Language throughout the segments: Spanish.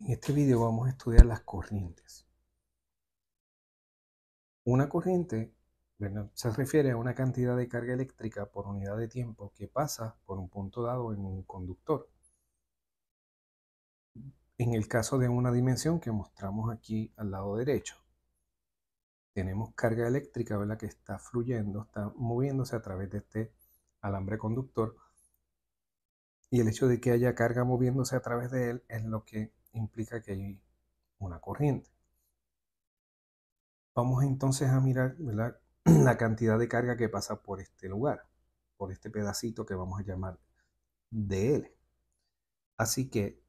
En este video vamos a estudiar las corrientes. Una corriente, bueno, se refiere a una cantidad de carga eléctrica por unidad de tiempo que pasa por un punto dado en un conductor. En el caso de una dimensión que mostramos aquí al lado derecho, tenemos carga eléctrica, ¿verdad?, que está fluyendo, está moviéndose a través de este alambre conductor, y el hecho de que haya carga moviéndose a través de él es lo que implica que hay una corriente. Vamos entonces a mirar, ¿verdad?, la cantidad de carga que pasa por este lugar, por este pedacito que vamos a llamar dl. Así que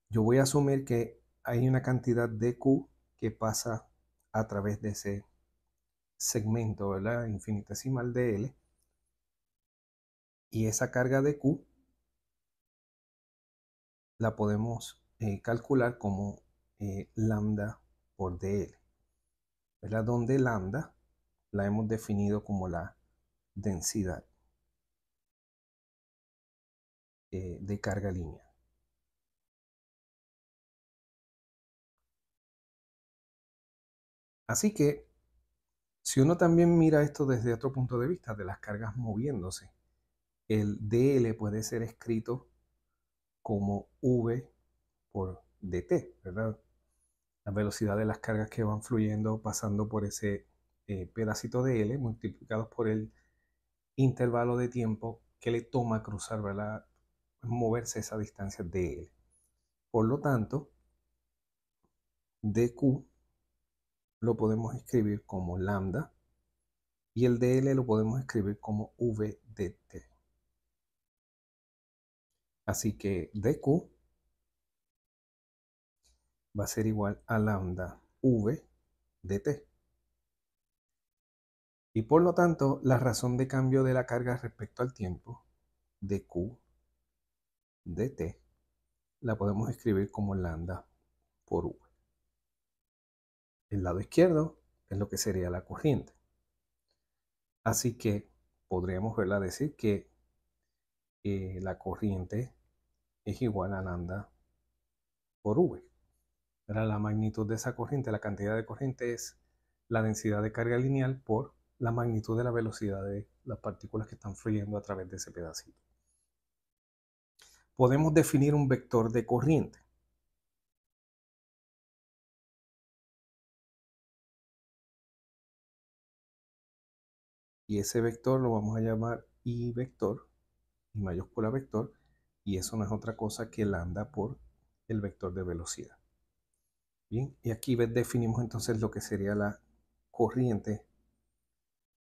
yo voy a asumir que hay una cantidad de Q que pasa a través de ese segmento, ¿verdad?, infinitesimal de L, y esa carga de Q la podemos calcular como lambda por dl, ¿verdad?, donde lambda la hemos definido como la densidad de carga lineal. Así que si uno también mira esto desde otro punto de vista, de las cargas moviéndose, el dl puede ser escrito como v por dt, ¿verdad? La velocidad de las cargas que van fluyendo, pasando por ese pedacito de L, multiplicados por el intervalo de tiempo que le toma cruzar, ¿verdad?, moverse esa distancia de L. Por lo tanto, dq lo podemos escribir como lambda y el dl lo podemos escribir como v dt. Así que dq va a ser igual a lambda v dt. Y por lo tanto, la razón de cambio de la carga respecto al tiempo, dq dt, la podemos escribir como lambda por v. El lado izquierdo es lo que sería la corriente. Así que podríamos, ¿verdad?, decir que la corriente es igual a lambda por v. La magnitud de esa corriente, la cantidad de corriente, es la densidad de carga lineal por la magnitud de la velocidad de las partículas que están fluyendo a través de ese pedacito. Podemos definir un vector de corriente. Y ese vector lo vamos a llamar I vector, I mayúscula vector, y eso no es otra cosa que lambda por el vector de velocidad. Bien, y aquí definimos entonces lo que sería la corriente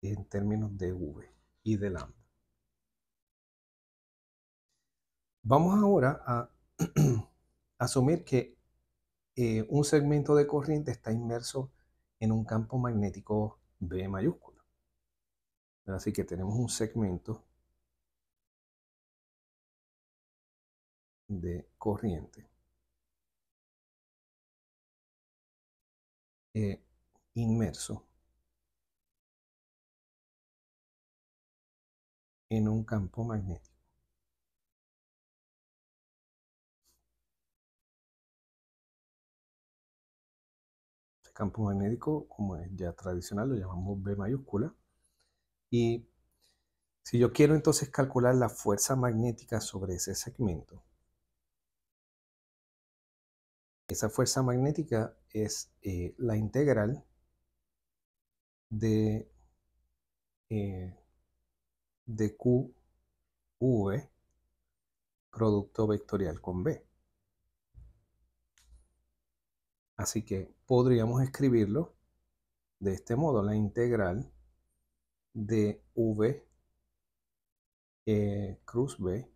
en términos de V y de lambda. Vamos ahora a asumir que un segmento de corriente está inmerso en un campo magnético B mayúscula. Así que tenemos un segmento de corriente inmerso en un campo magnético. Este campo magnético, como es ya tradicional, lo llamamos B mayúscula. Y si yo quiero entonces calcular la fuerza magnética sobre ese segmento, esa fuerza magnética es la integral de QV producto vectorial con B. Así que podríamos escribirlo de este modo: la integral de V cruz B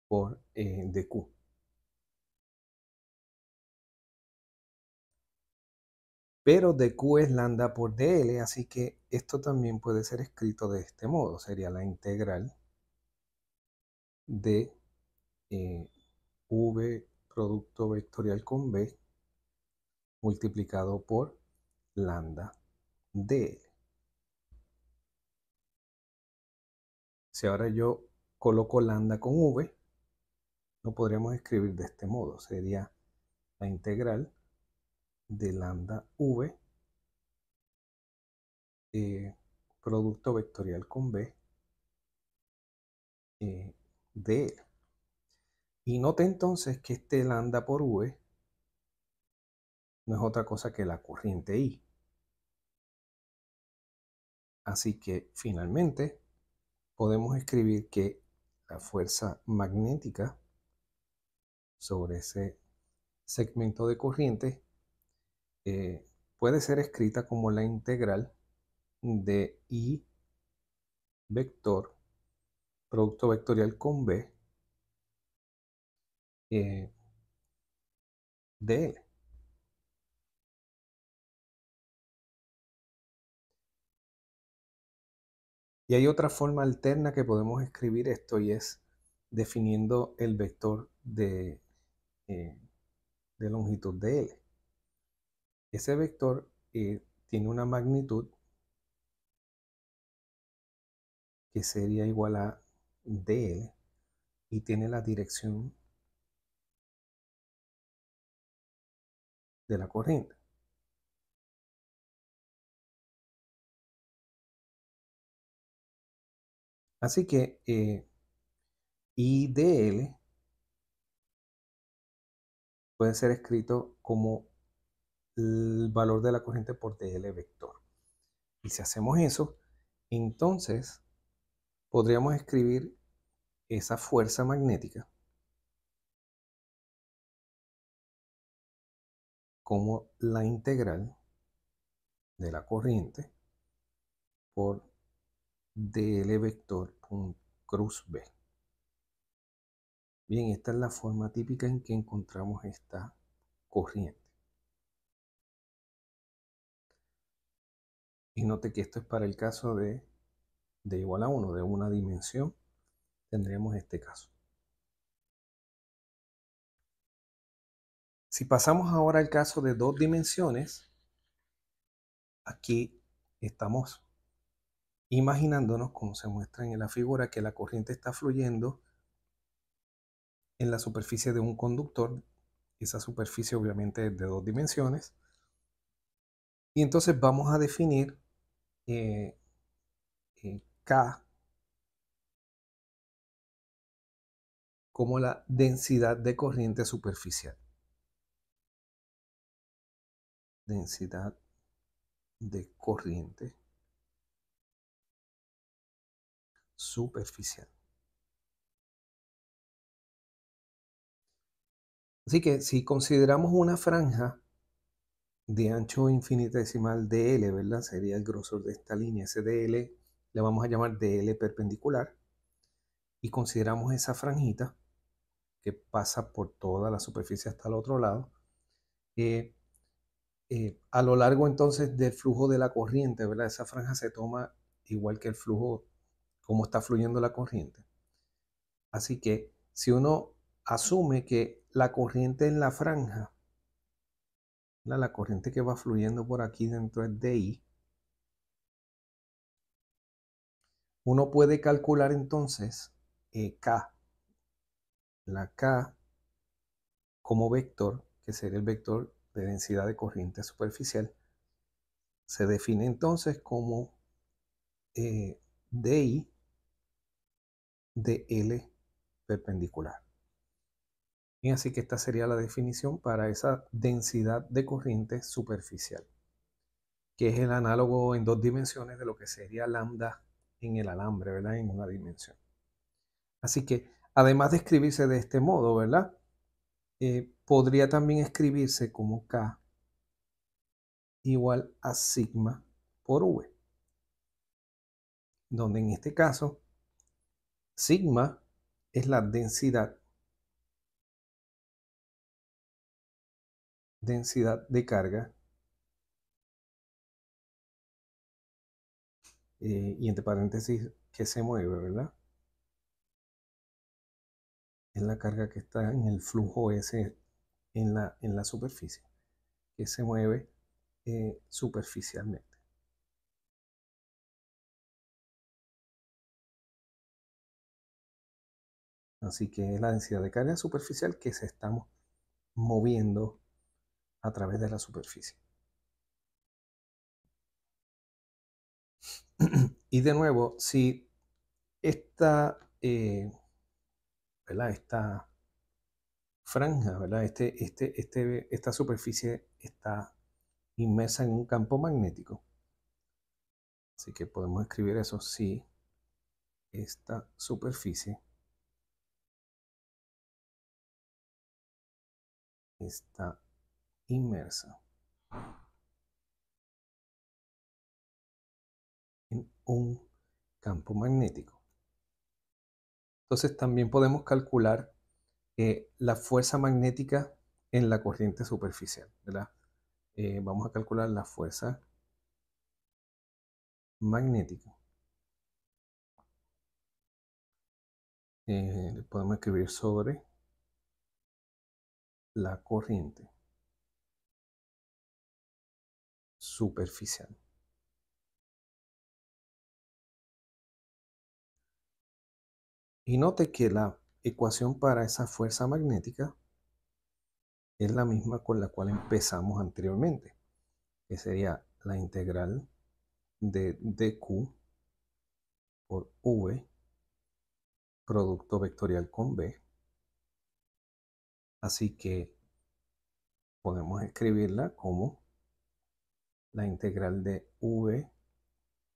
por dq. Pero dq es lambda por dl, así que esto también puede ser escrito de este modo. Sería la integral de V producto vectorial con B multiplicado por lambda dl. Si ahora yo coloco lambda con V, lo podríamos escribir de este modo. Sería la integral de lambda v, producto vectorial con b, de L. Y note entonces que este lambda por v no es otra cosa que la corriente I. Así que finalmente podemos escribir que la fuerza magnética sobre ese segmento de corriente puede ser escrita como la integral de I vector, producto vectorial con B, de L. Y hay otra forma alterna que podemos escribir esto y es definiendo el vector de longitud de L. Ese vector tiene una magnitud que sería igual a dl y tiene la dirección de la corriente. Así que I dl puede ser escrito como el valor de la corriente por dl vector. Y si hacemos eso, entonces podríamos escribir esa fuerza magnética como la integral de la corriente por dl vector con cruz B. Bien, esta es la forma típica en que encontramos esta corriente. Y note que esto es para el caso de igual a 1, de una dimensión, tendríamos este caso. Si pasamos ahora al caso de 2 dimensiones, aquí estamos imaginándonos, como se muestra en la figura, que la corriente está fluyendo en la superficie de un conductor. Esa superficie obviamente es de 2 dimensiones. Y entonces vamos a definir K como la densidad de corriente superficial. Densidad de corriente superficial. Así que si consideramos una franja de ancho infinitesimal dl, ¿verdad? Sería el grosor de esta línea, ese dl le vamos a llamar dl perpendicular, y consideramos esa franjita que pasa por toda la superficie hasta el otro lado, a lo largo entonces del flujo de la corriente, ¿verdad? Esa franja se toma igual que el flujo, como está fluyendo la corriente. Así que si uno asume que la corriente en la franja, la corriente que va fluyendo por aquí dentro es DI, uno puede calcular entonces K, la K como vector, que sería el vector de densidad de corriente superficial, se define entonces como DI de L perpendicular. Y así que esta sería la definición para esa densidad de corriente superficial, que es el análogo en 2 dimensiones de lo que sería lambda en el alambre, ¿verdad? En una dimensión. Así que, además de escribirse de este modo, ¿verdad? Podría también escribirse como K igual a sigma por V, donde en este caso, sigma es la densidad de carga, y entre paréntesis que se mueve, ¿verdad? Es la carga que está en el flujo S en la superficie, que se mueve superficialmente. Así que es la densidad de carga superficial que se está moviendo a través de la superficie. Y de nuevo, si esta, ¿verdad? Esta franja, ¿verdad? Esta superficie está inmersa en un campo magnético. Así que podemos escribir eso si esta superficie está inmersa en un campo magnético. Entonces también podemos calcular la fuerza magnética en la corriente superficial, ¿verdad? Vamos a calcular la fuerza magnética. Podemos escribir sobre la corriente superficial. Y note que la ecuación para esa fuerza magnética es la misma con la cual empezamos anteriormente, que sería la integral de dq por v, producto vectorial con v. Así que podemos escribirla como la integral de v,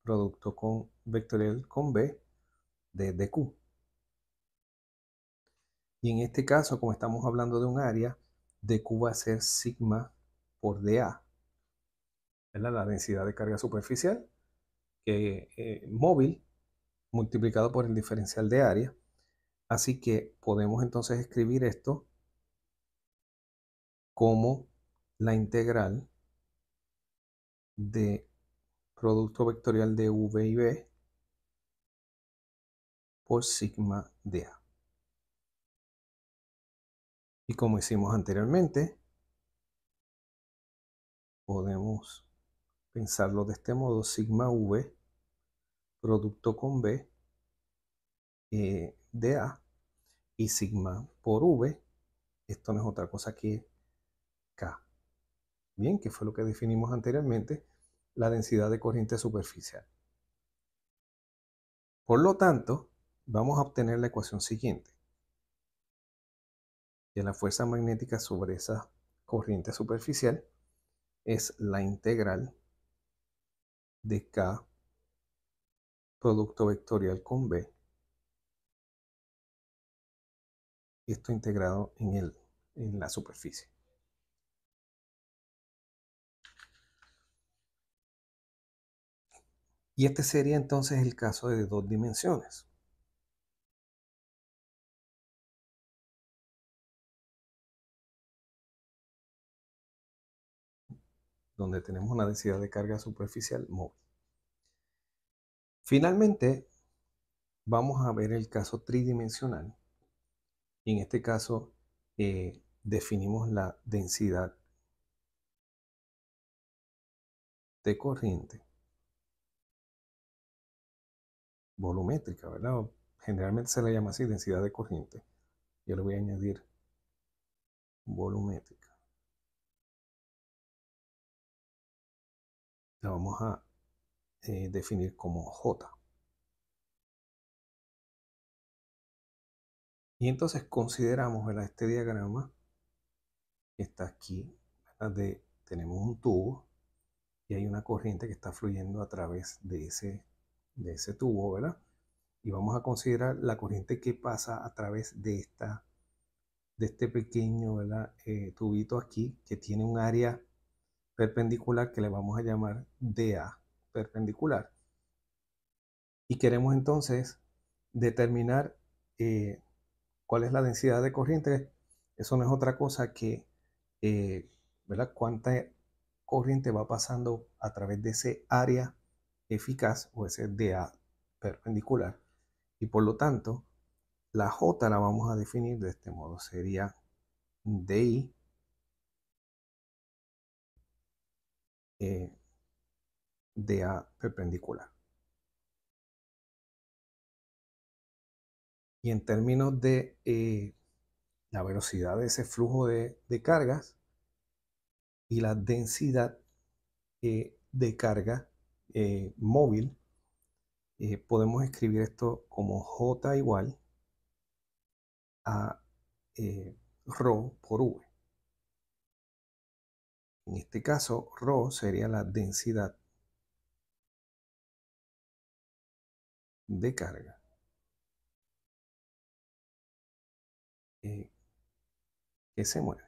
producto con vectorial con v, de dq. Y en este caso, como estamos hablando de un área, dq va a ser sigma por dA, ¿verdad? La densidad de carga superficial móvil multiplicado por el diferencial de área. Así que podemos entonces escribir esto como la integral de producto vectorial de v y b por sigma de A. Y como hicimos anteriormente, podemos pensarlo de este modo: sigma v producto con b de A, y sigma por v, esto no es otra cosa que K. Bien, que fue lo que definimos anteriormente, la densidad de corriente superficial. Por lo tanto, vamos a obtener la ecuación siguiente, que la fuerza magnética sobre esa corriente superficial es la integral de K producto vectorial con B, y esto integrado en la superficie. Y este sería entonces el caso de dos dimensiones. Donde tenemos una densidad de carga superficial móvil. Finalmente, vamos a ver el caso tridimensional. Y en este caso, definimos la densidad de corriente volumétrica, ¿verdad? Generalmente se le llama así, densidad de corriente. Yo le voy a añadir volumétrica. La vamos a definir como J. Y entonces consideramos, ¿verdad?, este diagrama que está aquí, ¿verdad? Tenemos un tubo y hay una corriente que está fluyendo a través de ese tubo, ¿verdad? Y vamos a considerar la corriente que pasa a través de este pequeño, ¿verdad?, tubito aquí, que tiene un área perpendicular que le vamos a llamar DA perpendicular. Y queremos entonces determinar cuál es la densidad de corriente. Eso no es otra cosa que, ¿verdad?, cuánta corriente va pasando a través de ese área eficaz o ese DA perpendicular. Y por lo tanto, la J la vamos a definir de este modo. Sería DI DA perpendicular. Y en términos de la velocidad de ese flujo de cargas y la densidad de carga móvil, podemos escribir esto como J igual a ρ por V. En este caso, ρ sería la densidad de carga que se mueve.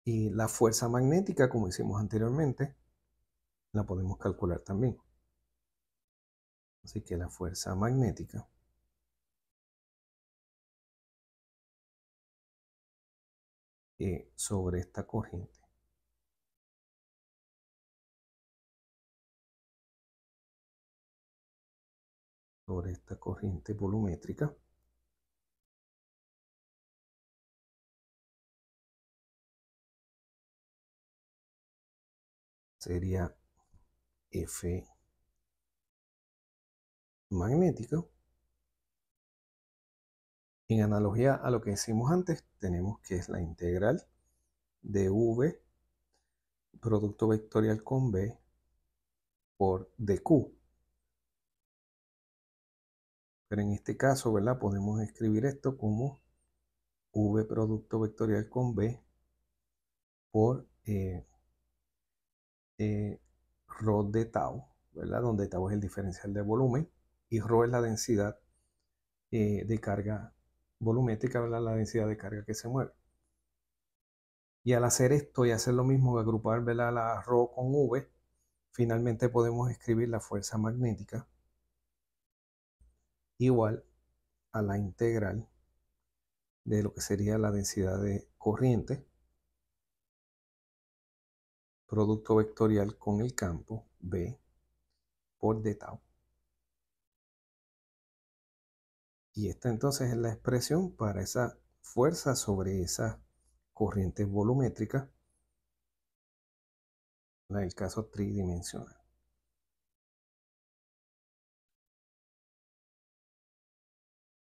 Y la fuerza magnética, como hicimos anteriormente, la podemos calcular también. Así que la fuerza magnética sobre esta corriente volumétrica sería F magnético. En analogía a lo que hicimos antes, tenemos que es la integral de V producto vectorial con B por dQ. Pero en este caso, ¿verdad? Podemos escribir esto como V producto vectorial con B por ρ de tau, ¿verdad? Donde tau es el diferencial de volumen y ρ es la densidad de carga volumétrica, ¿verdad? La densidad de carga que se mueve. Y al hacer esto y hacer lo mismo que agrupar, ¿verdad? La ρ con V, finalmente podemos escribir la fuerza magnética igual a la integral de lo que sería la densidad de corriente producto vectorial con el campo B por d tau. Y esta entonces es la expresión para esa fuerza sobre esa corriente volumétrica, en el caso tridimensional.